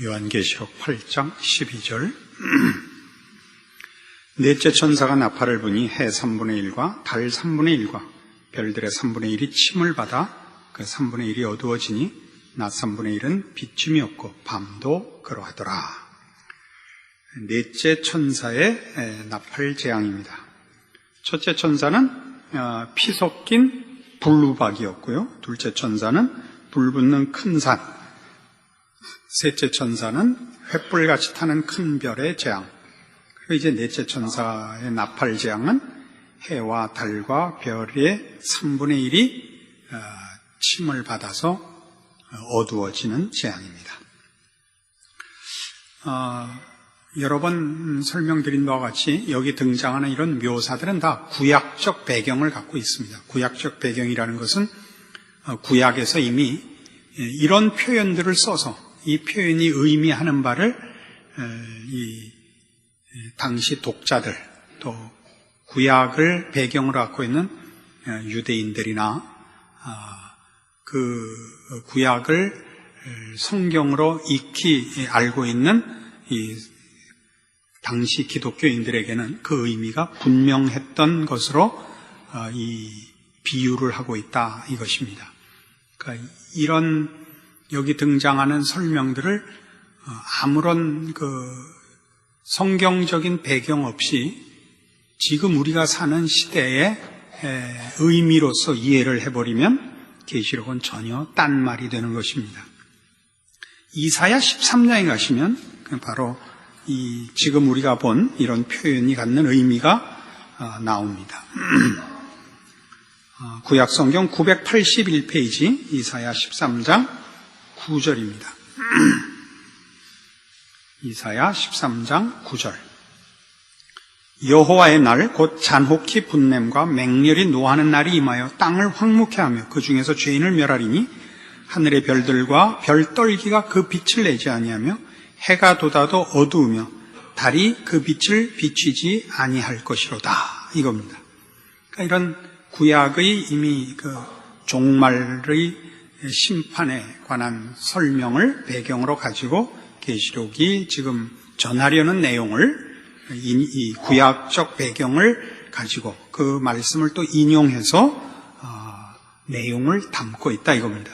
요한계시록 8장 12절 넷째 천사가 나팔을 부니 해 3분의 1과 달 3분의 1과 별들의 3분의 1이 침을 받아 그 3분의 1이 어두워지니 낮 3분의 1은 비춤이 없고 밤도 그러하더라. 넷째 천사의 나팔 재앙입니다. 첫째 천사는 피 섞인 불우박이었고요. 둘째 천사는 불 붙는 큰 산, 셋째 천사는 횃불같이 타는 큰 별의 재앙, 그리고 이제 넷째 천사의 나팔 재앙은 해와 달과 별의 3분의 1이 침을 받아서 어두워지는 재앙입니다. 여러 번 설명드린 바와 같이 여기 등장하는 이런 묘사들은 다 구약적 배경을 갖고 있습니다. 구약적 배경이라는 것은 구약에서 이미 이런 표현들을 써서 이 표현이 의미하는 바를 이 당시 독자들, 또 구약을 배경으로 갖고 있는 유대인들이나 그 구약을 성경으로 익히 알고 있는 이 당시 기독교인들에게는 그 의미가 분명했던 것으로 이 비유를 하고 있다 이것입니다. 그러니까 이런 여기 등장하는 설명들을 아무런 그 성경적인 배경 없이 지금 우리가 사는 시대의 의미로서 이해를 해버리면 계시록은 전혀 딴 말이 되는 것입니다. 이사야 13장에 가시면 바로 이 지금 우리가 본 이런 표현이 갖는 의미가 나옵니다. 구약 성경 981페이지 이사야 13장 9절입니다. 이사야 13장 9절. 여호와의 날 곧 잔혹히 분냄과 맹렬히 노하는 날이 임하여 땅을 황무케 하며 그 중에서 죄인을 멸하리니 하늘의 별들과 별떨기가 그 빛을 내지 아니하며 해가 돋아도 어두우며 달이 그 빛을 비추지 아니할 것이로다 이겁니다. 그러니까 이런 구약의 이미 그 종말의 심판에 관한 설명을 배경으로 가지고 계시록이 지금 전하려는 내용을 이 구약적 배경을 가지고 그 말씀을 또 인용해서 내용을 담고 있다 이겁니다.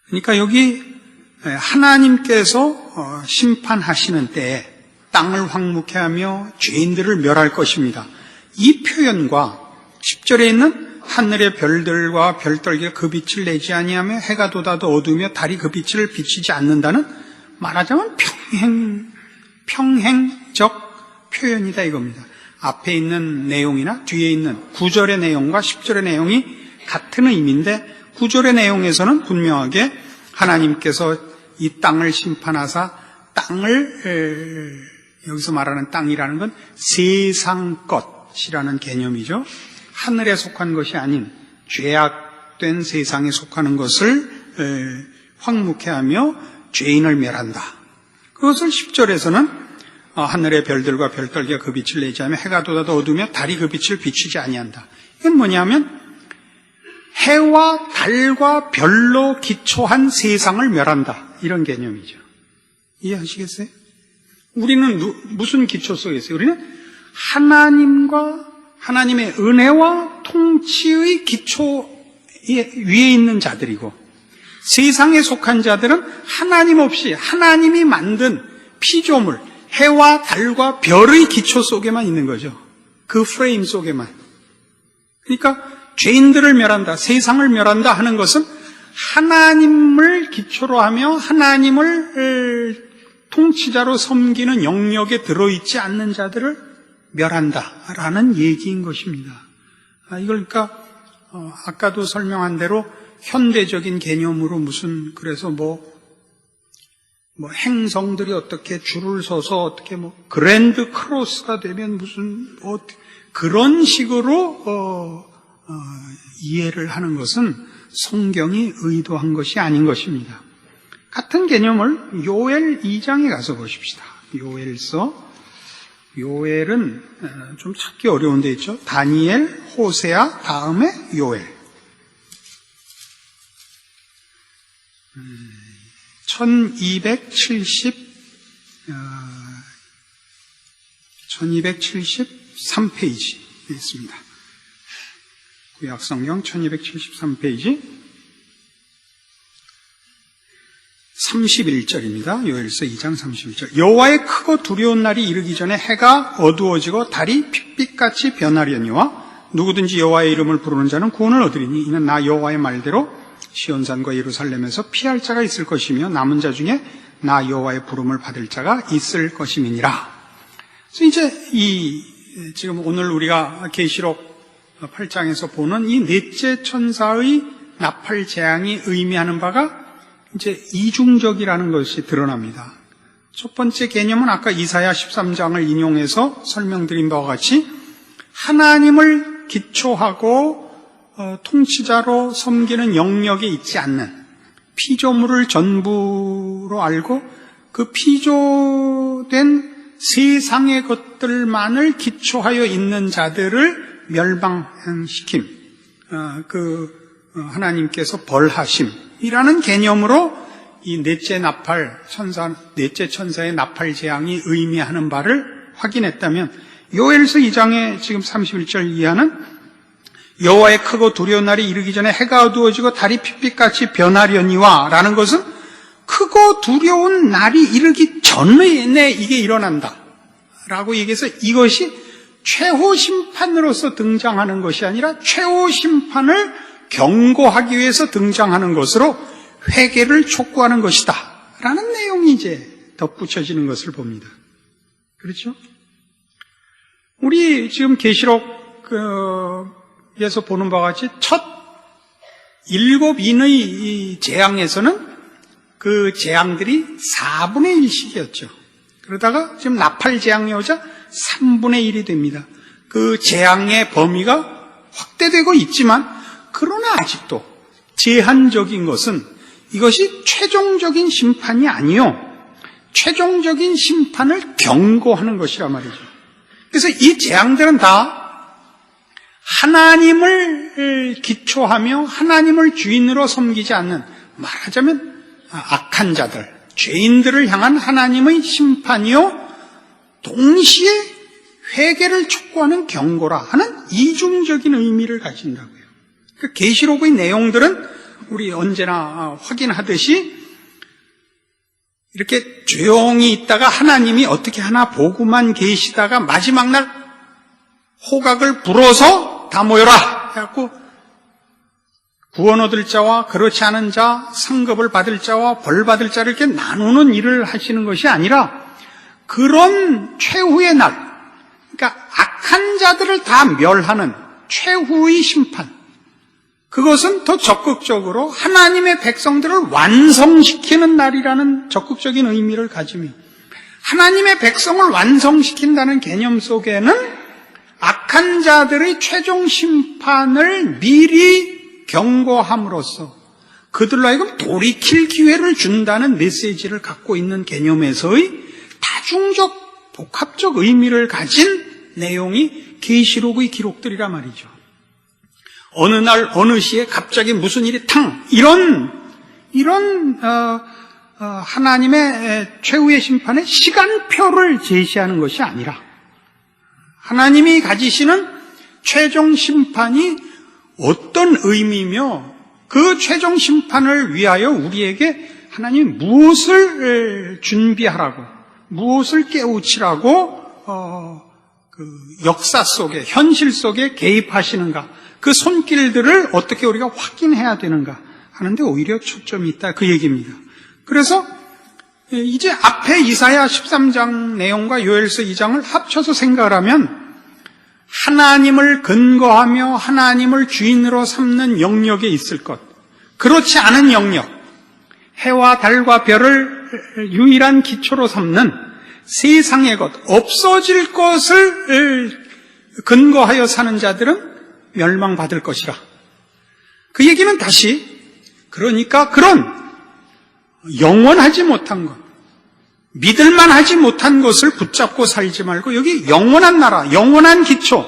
그러니까 여기 하나님께서 심판하시는 때에 땅을 황무케 하며 죄인들을 멸할 것입니다. 이 표현과 10절에 있는 하늘의 별들과 별떨기가 그 빛을 내지 아니하며 해가 돋아도 어두우며 달이 그 빛을 비치지 않는다는 말하자면 평행적 표현이다 이겁니다. 앞에 있는 내용이나 뒤에 있는 9절의 내용과 10절의 내용이 같은 의미인데 9절의 내용에서는 분명하게 하나님께서 이 땅을 심판하사 땅을 여기서 말하는 땅이라는 건 세상 것이라는 개념이죠. 하늘에 속한 것이 아닌 죄악된 세상에 속하는 것을 황무케 하며 죄인을 멸한다. 그것을 10절에서는 하늘의 별들과 별떨기가 그 빛을 내지 않으며 해가 돋아도 어두우며 달이 그 빛을 비추지 아니한다. 이건 뭐냐면 해와 달과 별로 기초한 세상을 멸한다. 이런 개념이죠. 이해하시겠어요? 우리는 무슨 기초 속에 있어요? 우리는 하나님의 은혜와 통치의 기초 위에 있는 자들이고 세상에 속한 자들은 하나님 없이 하나님이 만든 피조물, 해와 달과 별의 기초 속에만 있는 거죠. 그 프레임 속에만. 그러니까 죄인들을 멸한다, 세상을 멸한다 하는 것은 하나님을 기초로 하며 하나님을 통치자로 섬기는 영역에 들어있지 않는 자들을 멸한다라는 얘기인 것입니다. 이걸 그러니까 아까도 설명한 대로 현대적인 개념으로 무슨 그래서 뭐 행성들이 어떻게 줄을 서서 어떻게 그랜드 크로스가 되면 무슨 그런 식으로 이해를 하는 것은 성경이 의도한 것이 아닌 것입니다. 같은 개념을 요엘 2장에 가서 보십시다. 요엘은 좀 찾기 어려운 데 있죠. 다니엘, 호세아, 다음에 요엘. 1273페이지 있습니다. 구약성경 1273페이지 31절입니다. 요엘서 2장 31절. 여호와의 크고 두려운 날이 이르기 전에 해가 어두워지고 달이 핏빛같이 변하려니와 누구든지 여호와의 이름을 부르는 자는 구원을 얻으리니 이는 나 여호와의 말대로 시온산과 예루살렘에서 피할 자가 있을 것이며 남은 자 중에 나 여호와의 부름을 받을 자가 있을 것임이니라. 그래서 이제 지금 오늘 우리가 계시록 8장에서 보는 이 넷째 천사의 나팔 재앙이 의미하는 바가 이제 이중적이라는 것이 드러납니다. 첫 번째 개념은 아까 이사야 13장을 인용해서 설명드린 바와 같이 하나님을 기초하고 통치자로 섬기는 영역에 있지 않는 피조물을 전부로 알고 그 피조된 세상의 것들만을 기초하여 있는 자들을 멸망시킴, 하나님께서 벌하심이라는 개념으로 이 넷째 천사의 나팔 재앙이 의미하는 바를 확인했다면 요엘서 2장의 지금 31절 이하는 여호와의 크고 두려운 날이 이르기 전에 해가 어두워지고 달이 핏빛같이 변하려니와 라는 것은 크고 두려운 날이 이르기 전에 이게 일어난다 라고 얘기해서 이것이 최후 심판으로서 등장하는 것이 아니라 최후 심판을 경고하기 위해서 등장하는 것으로 회개를 촉구하는 것이다 라는 내용이 이제 덧붙여지는 것을 봅니다. 그렇죠? 우리 지금 계시록에서 보는 바와 같이 첫 7인의 재앙에서는 그 재앙들이 4분의 1씩이었죠. 그러다가 지금 나팔 재앙이 오자 3분의 1이 됩니다. 그 재앙의 범위가 확대되고 있지만 그러나 아직도 제한적인 것은 이것이 최종적인 심판이 아니요 최종적인 심판을 경고하는 것이란 말이죠. 그래서 이 재앙들은 다 하나님을 기초하며 하나님을 주인으로 섬기지 않는, 말하자면 악한 자들, 죄인들을 향한 하나님의 심판이요 동시에 회개를 촉구하는 경고라 하는 이중적인 의미를 가진다고요. 그 계시록의 내용들은 우리 언제나 확인하듯이 이렇게 조용히 있다가 하나님이 어떻게 하나 보고만 계시다가 마지막 날 호각을 불어서 다 모여라 해갖고 구원 얻을 자와 그렇지 않은 자, 상급을 받을 자와 벌 받을 자를 이렇게 나누는 일을 하시는 것이 아니라 그런 최후의 날, 그러니까 악한 자들을 다 멸하는 최후의 심판, 그것은 더 적극적으로 하나님의 백성들을 완성시키는 날이라는 적극적인 의미를 가지며, 하나님의 백성을 완성시킨다는 개념 속에는 악한 자들의 최종 심판을 미리 경고함으로써 그들로 하여금 돌이킬 기회를 준다는 메시지를 갖고 있는 개념에서의 다중적 복합적 의미를 가진 내용이 계시록의 기록들이란 말이죠. 어느 날 어느 시에 갑자기 무슨 일이 이런 하나님의 최후의 심판의 시간표를 제시하는 것이 아니라 하나님이 가지시는 최종 심판이 어떤 의미며 그 최종 심판을 위하여 우리에게 하나님이 무엇을 준비하라고, 무엇을 깨우치라고 그 역사 속에, 현실 속에 개입하시는가, 그 손길들을 어떻게 우리가 확인해야 되는가 하는데 오히려 초점이 있다, 그 얘기입니다. 그래서 이제 앞에 이사야 13장 내용과 요엘서 2장을 합쳐서 생각을 하면 하나님을 근거하며 하나님을 주인으로 삼는 영역에 있을 것, 그렇지 않은 영역, 해와 달과 별을 유일한 기초로 삼는 세상의 것, 없어질 것을 근거하여 사는 자들은 멸망받을 것이라. 그 얘기는 다시, 그러니까 그런 영원하지 못한 것, 믿을만하지 못한 것을 붙잡고 살지 말고 여기 영원한 나라, 영원한 기초,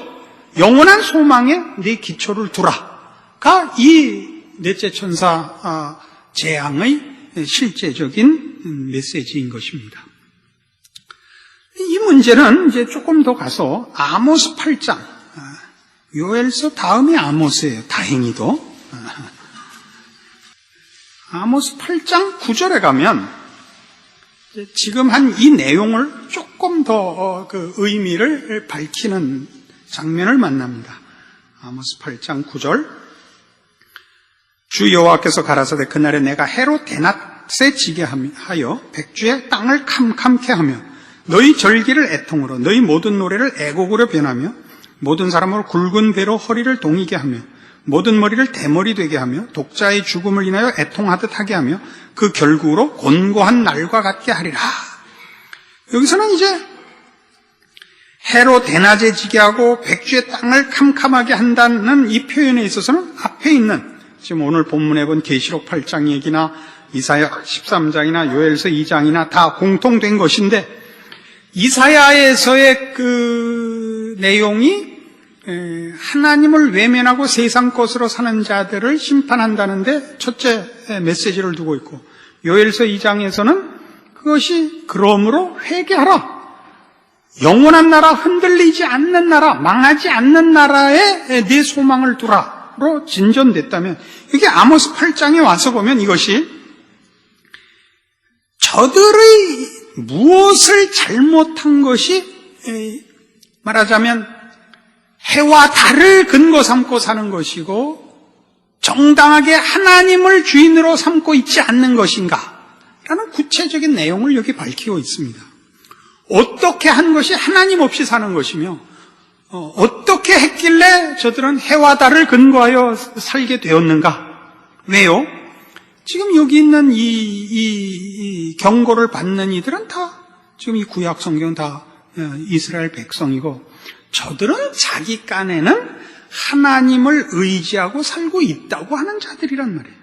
영원한 소망에 내 기초를 두라가 이 넷째 천사 재앙의 실제적인 메시지인 것입니다. 이 문제는 이제 조금 더 가서 아모스 8장, 요엘서 다음이 아모스예요. 다행히도. 아모스 8장 9절에 가면 지금 한 이 내용을 조금 더 그 의미를 밝히는 장면을 만납니다. 아모스 8장 9절. 주 여호와께서 가라사대 그날에 내가 해로 대낮에 지게 하여 백주의 땅을 캄캄케 하며 너희 절기를 애통으로 너희 모든 노래를 애곡으로 변하며 모든 사람으로 굵은 배로 허리를 동이게 하며 모든 머리를 대머리 되게 하며 독자의 죽음을 인하여 애통하듯 하게 하며 그 결국으로 곤고한 날과 같게 하리라. 여기서는 이제 해로 대낮에 지게 하고 백주의 땅을 캄캄하게 한다는 이 표현에 있어서는 앞에 있는 지금 오늘 본문에 본 계시록 8장 얘기나 이사야 13장이나 요엘서 2장이나 다 공통된 것인데 이사야에서의 그 내용이 하나님을 외면하고 세상 것으로 사는 자들을 심판한다는데 첫째 메시지를 두고 있고 요엘서 2장에서는 그것이 그러므로 회개하라. 영원한 나라, 흔들리지 않는 나라, 망하지 않는 나라에 네 소망을 두라로 진전됐다면 이게 아모스 8장에 와서 보면 이것이 저들의 무엇을 잘못한 것이 말하자면 해와 달을 근거 삼고 사는 것이고 정당하게 하나님을 주인으로 삼고 있지 않는 것인가 라는 구체적인 내용을 여기 밝히고 있습니다. 어떻게 한 것이 하나님 없이 사는 것이며 어떻게 했길래 저들은 해와 달을 근거하여 살게 되었는가? 왜요? 지금 여기 있는 이 경고를 받는 이들은 다 지금 이 구약 성경은 다 이스라엘 백성이고 저들은 자기 깐에는 하나님을 의지하고 살고 있다고 하는 자들이란 말이에요.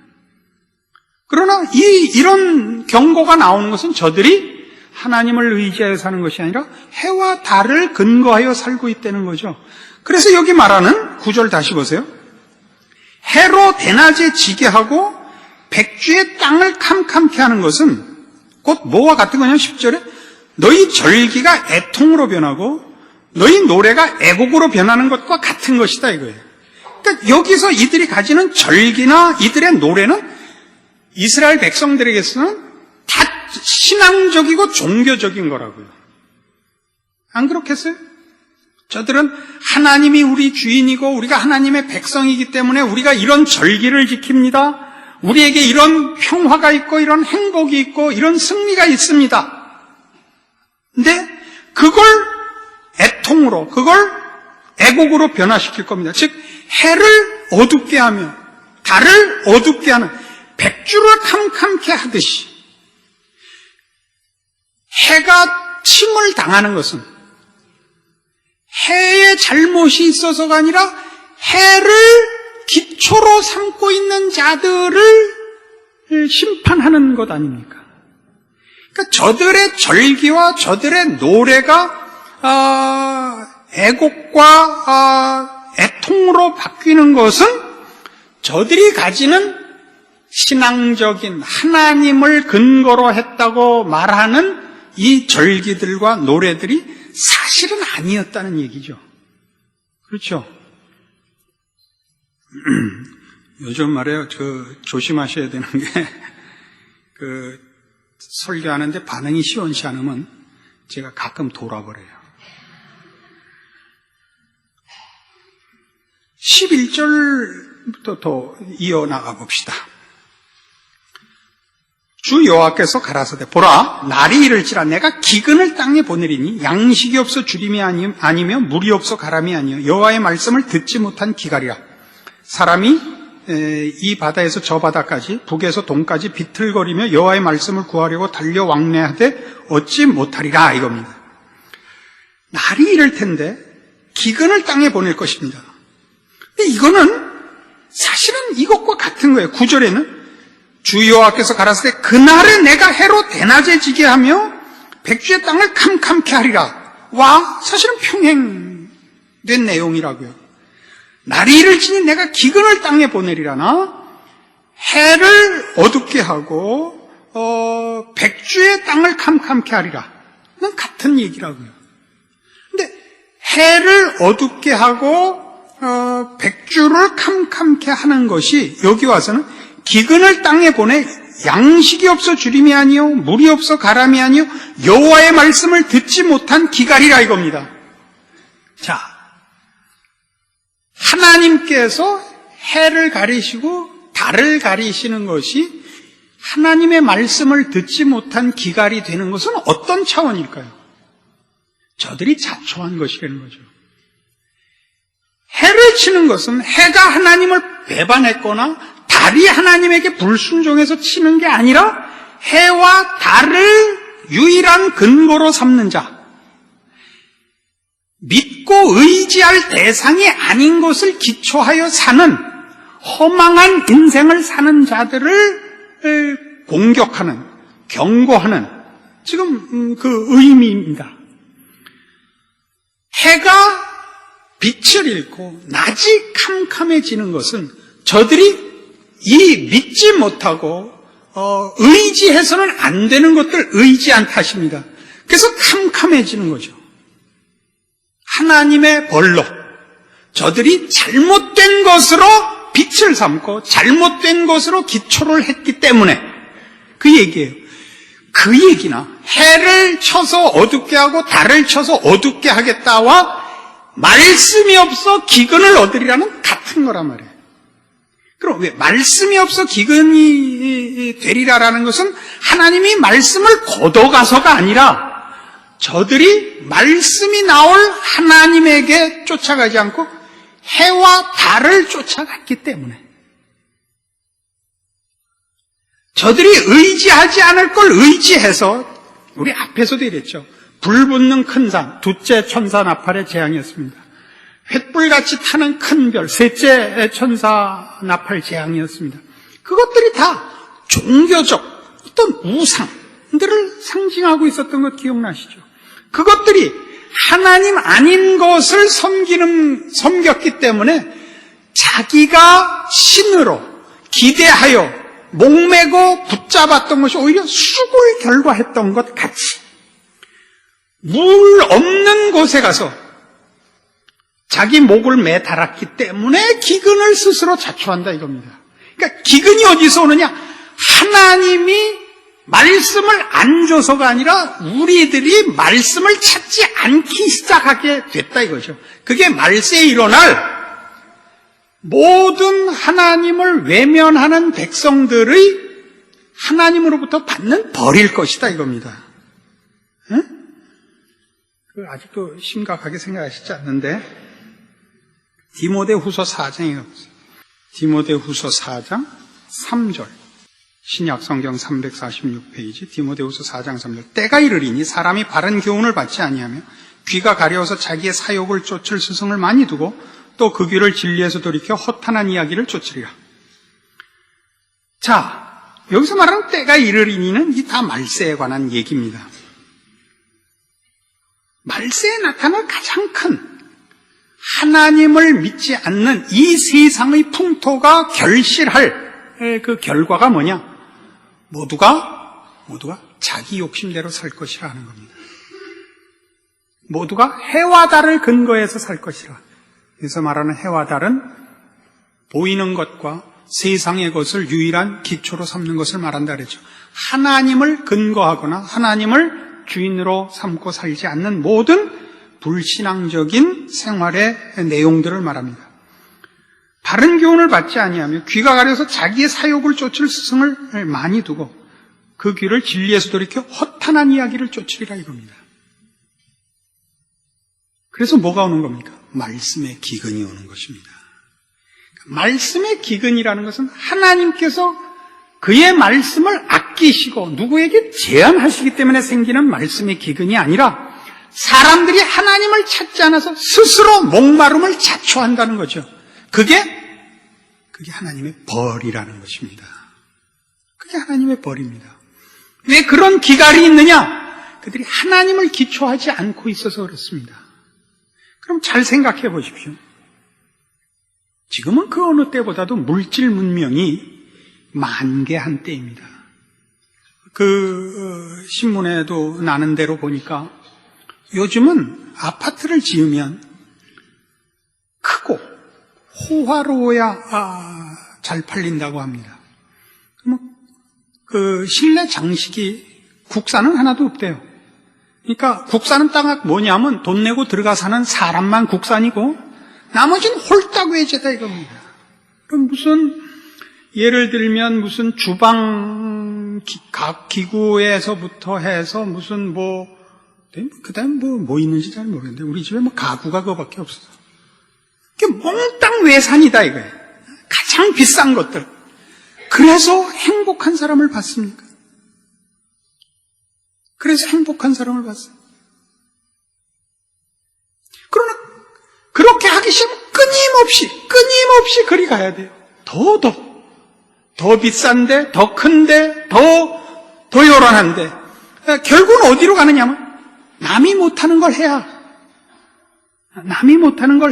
그러나 이런 경고가 나오는 것은 저들이 하나님을 의지하여 사는 것이 아니라 해와 달을 근거하여 살고 있다는 거죠. 그래서 여기 말하는 9절 다시 보세요. 해로 대낮에 지게 하고 백주의 땅을 캄캄케 하는 것은 곧 뭐와 같은 거냐면 10절에 너희 절기가 애통으로 변하고 너희 노래가 애곡으로 변하는 것과 같은 것이다 이거예요. 그러니까 여기서 이들이 가지는 절기나 이들의 노래는 이스라엘 백성들에게서는 다 신앙적이고 종교적인 거라고요. 안 그렇겠어요? 저들은 하나님이 우리 주인이고 우리가 하나님의 백성이기 때문에 우리가 이런 절기를 지킵니다. 우리에게 이런 평화가 있고 이런 행복이 있고 이런 승리가 있습니다. 근데 그걸 애통으로 그걸 애곡으로 변화시킬 겁니다. 즉 해를 어둡게 하며 달을 어둡게 하는 백주를 캄캄케 하듯이 해가 침을 당하는 것은 해의 잘못이 있어서가 아니라 해를 기초로 삼고 있는 자들을 심판하는 것 아닙니까? 그러니까 저들의 절기와 저들의 노래가 애곡과 애통으로 바뀌는 것은 저들이 가지는 신앙적인 하나님을 근거로 했다고 말하는 이 절기들과 노래들이 사실은 아니었다는 얘기죠. 그렇죠? 요즘 말이에요. 조심하셔야 되는 게, 설교하는데 반응이 시원치 않으면 제가 가끔 돌아버려요. 11절부터 더 이어나가 봅시다. 주 여호와께서 가라사대 보라 날이 이를지라 내가 기근을 땅에 보내리니 양식이 없어 주림이 아니며 물이 없어 가람이 아니요 여호와의 말씀을 듣지 못한 기갈이라. 사람이 이 바다에서 저 바다까지 북에서 동까지 비틀거리며 여호와의 말씀을 구하려고 달려 왕래하되 얻지 못하리라 이겁니다. 날이 이를 텐데 기근을 땅에 보낼 것입니다. 근데 이거는 사실은 이것과 같은 거예요. 9절에는 주 여호와께서 가라사대 그날에 내가 해로 대낮에 지게 하며 백주의 땅을 캄캄케 하리라 와 사실은 평행된 내용이라고요. 날이 이를지니 내가 기근을 땅에 보내리라나 해를 어둡게 하고 백주의 땅을 캄캄케 하리라. 는 같은 얘기라고요. 근데 해를 어둡게 하고 백주를 캄캄케 하는 것이 여기 와서는 기근을 땅에 보내 양식이 없어 주림이 아니요 물이 없어 가람이 아니요 여호와의 말씀을 듣지 못한 기갈이라 이겁니다. 자, 하나님께서 해를 가리시고 달을 가리시는 것이 하나님의 말씀을 듣지 못한 기갈이 되는 것은 어떤 차원일까요? 저들이 자초한 것이라는 거죠. 해를 치는 것은 해가 하나님을 배반했거나 달이 하나님에게 불순종해서 치는 게 아니라 해와 달을 유일한 근거로 삼는 자, 믿고 의지할 대상이 아닌 것을 기초하여 사는 허망한 인생을 사는 자들을 공격하는, 경고하는 지금 그 의미입니다. 해가 빛을 잃고 낮이 캄캄해지는 것은 저들이 이 믿지 못하고 의지해서는 안 되는 것들 의지한 탓입니다. 그래서 캄캄해지는 거죠. 하나님의 벌로 저들이 잘못된 것으로 빛을 삼고 잘못된 것으로 기초를 했기 때문에 그 얘기예요. 그 얘기나 해를 쳐서 어둡게 하고 달을 쳐서 어둡게 하겠다와 말씀이 없어 기근을 얻으리라는 같은 거란 말이에요. 그럼 왜 말씀이 없어 기근이 되리라라는 것은 하나님이 말씀을 걷어가서가 아니라 저들이 말씀이 나올 하나님에게 쫓아가지 않고 해와 달을 쫓아갔기 때문에 저들이 의지하지 않을 걸 의지해서 우리 앞에서도 이랬죠. 불 붙는 큰 산, 둘째 천사 나팔의 재앙이었습니다. 횃불같이 타는 큰 별, 셋째 천사 나팔 재앙이었습니다. 그것들이 다 종교적 어떤 우상들을 상징하고 있었던 것 기억나시죠? 그것들이 하나님 아닌 것을 섬겼기 때문에 자기가 신으로 기대하여 목매고 붙잡았던 것이 오히려 수고를 결과했던 것 같이 물 없는 곳에 가서 자기 목을 매달았기 때문에 기근을 스스로 자초한다 이겁니다. 그러니까 기근이 어디서 오느냐? 하나님이 말씀을 안 줘서가 아니라 우리들이 말씀을 찾지 않기 시작하게 됐다 이거죠. 그게 말세에 일어날 모든 하나님을 외면하는 백성들의 하나님으로부터 받는 벌일 것이다 이겁니다. 응? 아직도 심각하게 생각하시지 않는데 디모데후서 4장에 가보세요. 디모데후서 4장 3절 신약 성경 346페이지 디모데후서 4장 3절 때가 이르리니 사람이 바른 교훈을 받지 아니하며 귀가 가려워서 자기의 사욕을 쫓을 스승을 많이 두고 또 그 귀를 진리에서 돌이켜 허탄한 이야기를 쫓으리라. 자, 여기서 말하는 때가 이르리니는 이 다 말세에 관한 얘기입니다. 말세에 나타날 가장 큰 하나님을 믿지 않는 이 세상의 풍토가 결실할 그 결과가 뭐냐? 모두가 자기 욕심대로 살 것이라 하는 겁니다. 모두가 해와 달을 근거해서 살 것이라. 그래서 말하는 해와 달은 보이는 것과 세상의 것을 유일한 기초로 삼는 것을 말한다 그랬죠. 하나님을 근거하거나 하나님을 주인으로 삼고 살지 않는 모든 불신앙적인 생활의 내용들을 말합니다. 바른 교훈을 받지 아니하며 귀가 가려서 자기의 사욕을 쫓을 스승을 많이 두고 그 귀를 진리에서 돌이켜 허탄한 이야기를 쫓으리라 이겁니다. 그래서 뭐가 오는 겁니까? 말씀의 기근이 오는 것입니다. 말씀의 기근이라는 것은 하나님께서 그의 말씀을 아끼시고 누구에게 제한하시기 때문에 생기는 말씀의 기근이 아니라 사람들이 하나님을 찾지 않아서 스스로 목마름을 자초한다는 거죠. 그게 하나님의 벌이라는 것입니다. 그게 하나님의 벌입니다. 왜 그런 기갈이 있느냐? 그들이 하나님을 기초하지 않고 있어서 그렇습니다. 그럼 잘 생각해 보십시오. 지금은 그 어느 때보다도 물질 문명이 만개한 때입니다. 신문에도 나는 대로 보니까 요즘은 아파트를 지으면 크고 호화로워야 잘 팔린다고 합니다. 실내 장식이 국산은 하나도 없대요. 그러니까 국산은 딱 뭐냐면 돈 내고 들어가 사는 사람만 국산이고 나머지는 홀딱 외제다 이겁니다. 그럼 예를 들면 무슨 주방 기구에서부터 해서 그다음 뭐 있는지 잘 모르겠는데 우리 집에 가구가 그거밖에 없어서 이게 몽땅 외산이다 이거예요. 가장 비싼 것들. 그래서 행복한 사람을 봤습니까? 그래서 행복한 사람을 봤어요. 그러나 그렇게 하기 싫으면 끊임없이 그리 가야 돼요. 더 비싼데, 더 큰데, 더 요란한데. 결국은 어디로 가느냐면 남이 못하는 걸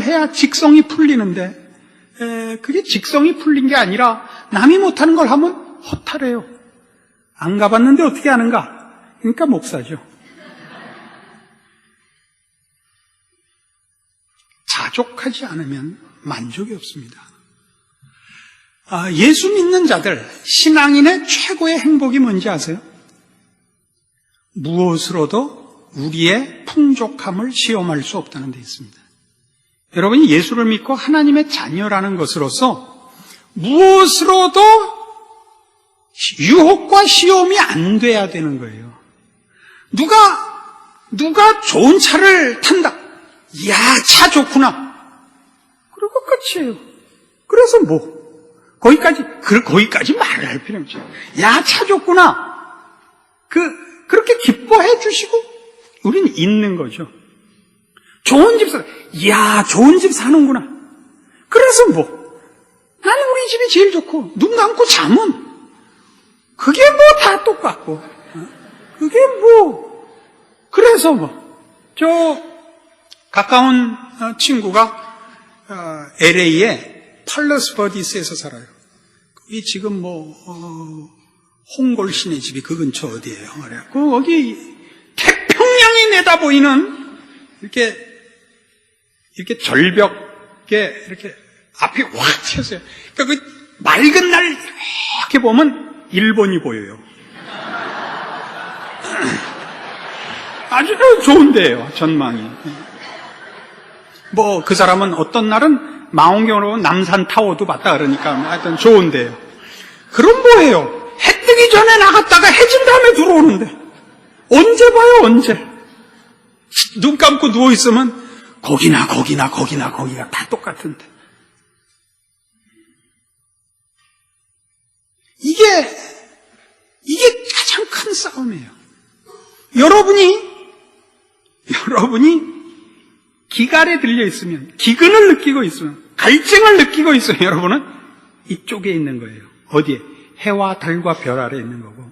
해야 직성이 풀리는데 그게 직성이 풀린 게 아니라 남이 못하는 걸 하면 허탈해요. 안 가봤는데 어떻게 아는가? 그러니까 목사죠. 자족하지 않으면 만족이 없습니다. 예수 믿는 자들, 신앙인의 최고의 행복이 뭔지 아세요? 무엇으로도 우리의 풍족함을 시험할 수 없다는 데 있습니다. 여러분이 예수를 믿고 하나님의 자녀라는 것으로서 무엇으로도 유혹과 시험이 안 돼야 되는 거예요. 누가 좋은 차를 탄다. 이야, 차 좋구나. 그리고 끝이에요. 그래서 거기까지 말을 할 필요 없죠. 야, 차 좋구나. 그렇게 기뻐해 주시고, 우리는 있는 거죠. 좋은 집 이야, 좋은 집 사는구나. 그래서 나는 우리 집이 제일 좋고, 눈 감고 자면, 그게 다 똑같고, 그래서 가까운 친구가 LA에 팔러스버디스에서 살아요. 거기 지금 홍골신의 집이 그 근처 어디예요? 그래갖고 거기 태평양이 내다보이는 이렇게 절벽에 이렇게 앞이 확 튀었어요. 그러니까 맑은 날 이렇게 보면 일본이 보여요. 아주 좋은데요, 전망이. 그 사람은 어떤 날은 망원경으로 남산 타워도 봤다 그러니까 하여튼 좋은데요. 그럼 뭐예요? 해 뜨기 전에 나갔다가 해진 다음에 들어오는데 언제 봐요, 언제? 눈 감고 누워있으면 거기나 다 똑같은데. 이게 가장 큰 싸움이에요. 여러분이 기갈에 들려 있으면, 기근을 느끼고 있으면, 갈증을 느끼고 있으면 여러분은 이쪽에 있는 거예요. 어디에? 해와 달과 별 아래에 있는 거고.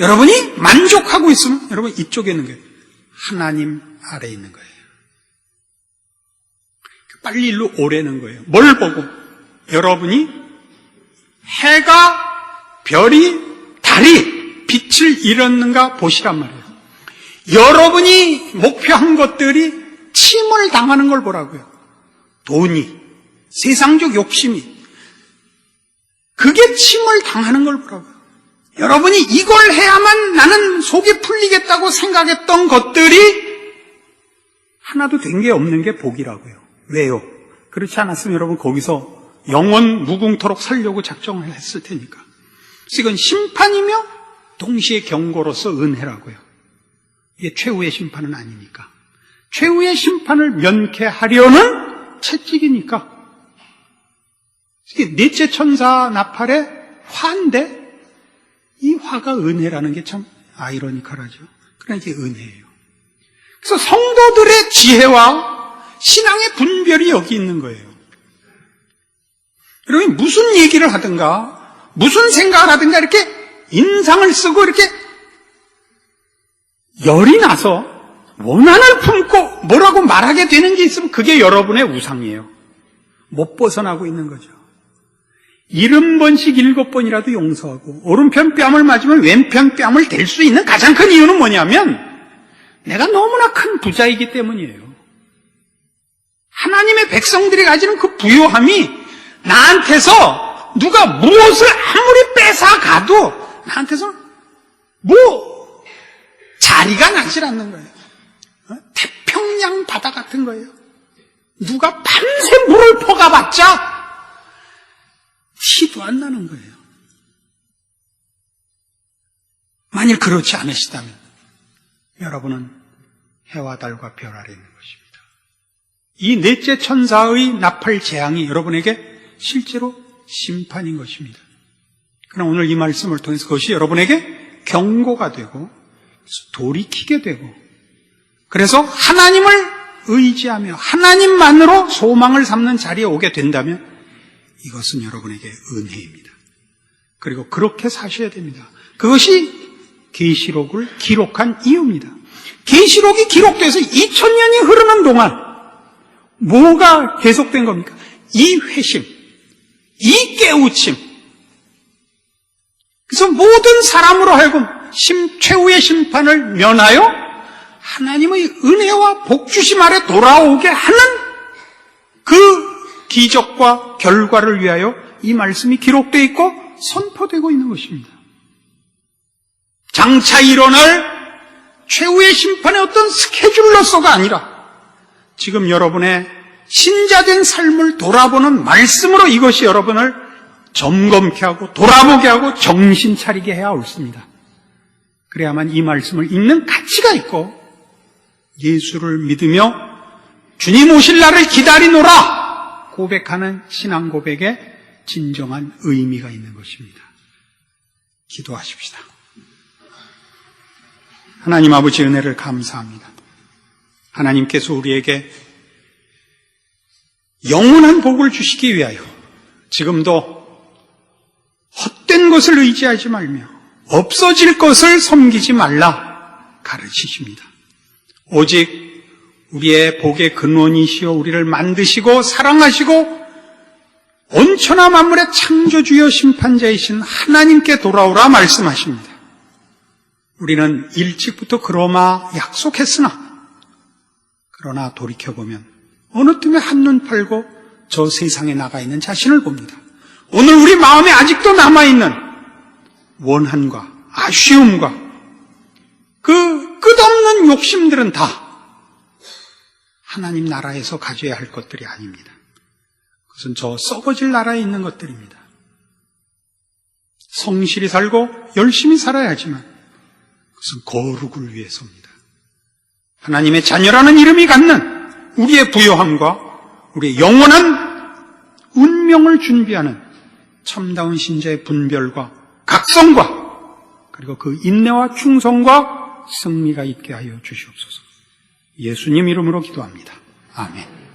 여러분이 만족하고 있으면 여러분 이쪽에 있는 거예요. 하나님 아래에 있는 거예요. 빨리 일로 오라는 거예요. 뭘 보고? 여러분이 해가, 별이, 달이 빛을 잃었는가 보시란 말이에요. 여러분이 목표한 것들이 침을 당하는 걸 보라고요. 돈이, 세상적 욕심이, 그게 침을 당하는 걸 보라고요. 여러분이 이걸 해야만 나는 속이 풀리겠다고 생각했던 것들이 하나도 된 게 없는 게 복이라고요. 왜요? 그렇지 않았으면 여러분 거기서 영원 무궁토록 살려고 작정을 했을 테니까. 이건 심판이며 동시에 경고로서 은혜라고요. 이게 최후의 심판은 아니니까. 최후의 심판을 면케하려는 채찍이니까. 이게 넷째 천사 나팔의 화인데 이 화가 은혜라는 게 참 아이러니컬하죠. 그러나 이게 은혜예요. 그래서 성도들의 지혜와 신앙의 분별이 여기 있는 거예요. 여러분 무슨 얘기를 하든가 무슨 생각을 하든가 이렇게 인상을 쓰고 이렇게 열이 나서 원한을 품고 뭐라고 말하게 되는 게 있으면 그게 여러분의 우상이에요. 못 벗어나고 있는 거죠. 70번씩 7번이라도 용서하고 오른편 뺨을 맞으면 왼편 뺨을 댈 수 있는 가장 큰 이유는 뭐냐면 내가 너무나 큰 부자이기 때문이에요. 하나님의 백성들이 가지는 그 부요함이 나한테서 누가 무엇을 아무리 뺏어가도 나한테서 자리가 나질 않는 거예요. 태평양 바다 같은 거예요. 누가 밤새 물을 퍼가봤자 티도 안 나는 거예요. 만일 그렇지 않으시다면 여러분은 해와 달과 별 아래 있는 것입니다. 이 넷째 천사의 나팔 재앙이 여러분에게 실제로 심판인 것입니다. 그러나 오늘 이 말씀을 통해서 그것이 여러분에게 경고가 되고 돌이키게 되고 그래서 하나님을 의지하며 하나님만으로 소망을 삼는 자리에 오게 된다면 이것은 여러분에게 은혜입니다. 그리고 그렇게 사셔야 됩니다. 그것이 계시록을 기록한 이유입니다. 계시록이 기록돼서 2000년이 흐르는 동안 뭐가 계속된 겁니까? 이 회심, 이 깨우침. 그래서 모든 사람으로 하여금 최후의 심판을 면하여 하나님의 은혜와 복주심 아래 돌아오게 하는 그 기적과 결과를 위하여 이 말씀이 기록되어 있고 선포되고 있는 것입니다. 장차 일어날 최후의 심판의 어떤 스케줄로서가 아니라 지금 여러분의 신자된 삶을 돌아보는 말씀으로 이것이 여러분을 점검케 하고 돌아보게 하고 정신 차리게 해야 옳습니다. 그래야만 이 말씀을 읽는 가치가 있고 예수를 믿으며 주님 오실 날을 기다리노라 고백하는 신앙 고백에 진정한 의미가 있는 것입니다. 기도하십시다. 하나님 아버지 은혜를 감사합니다. 하나님께서 우리에게 영원한 복을 주시기 위하여 지금도 헛된 것을 의지하지 말며 없어질 것을 섬기지 말라 가르치십니다. 오직 우리의 복의 근원이시여 우리를 만드시고 사랑하시고 온천하 만물의 창조주여 심판자이신 하나님께 돌아오라 말씀하십니다. 우리는 일찍부터 그러마 약속했으나 그러나 돌이켜보면 어느 틈에 한눈 팔고 저 세상에 나가 있는 자신을 봅니다. 오늘 우리 마음에 아직도 남아있는 원한과 아쉬움과 그 끝없는 욕심들은 다 하나님 나라에서 가져야 할 것들이 아닙니다. 그것은 저 썩어질 나라에 있는 것들입니다. 성실히 살고 열심히 살아야 하지만 그것은 거룩을 위해서입니다. 하나님의 자녀라는 이름이 갖는 우리의 부요함과 우리의 영원한 운명을 준비하는 참다운 신자의 분별과 각성과 그리고 그 인내와 충성과 승리가 있게 하여 주시옵소서. 예수님 이름으로 기도합니다. 아멘.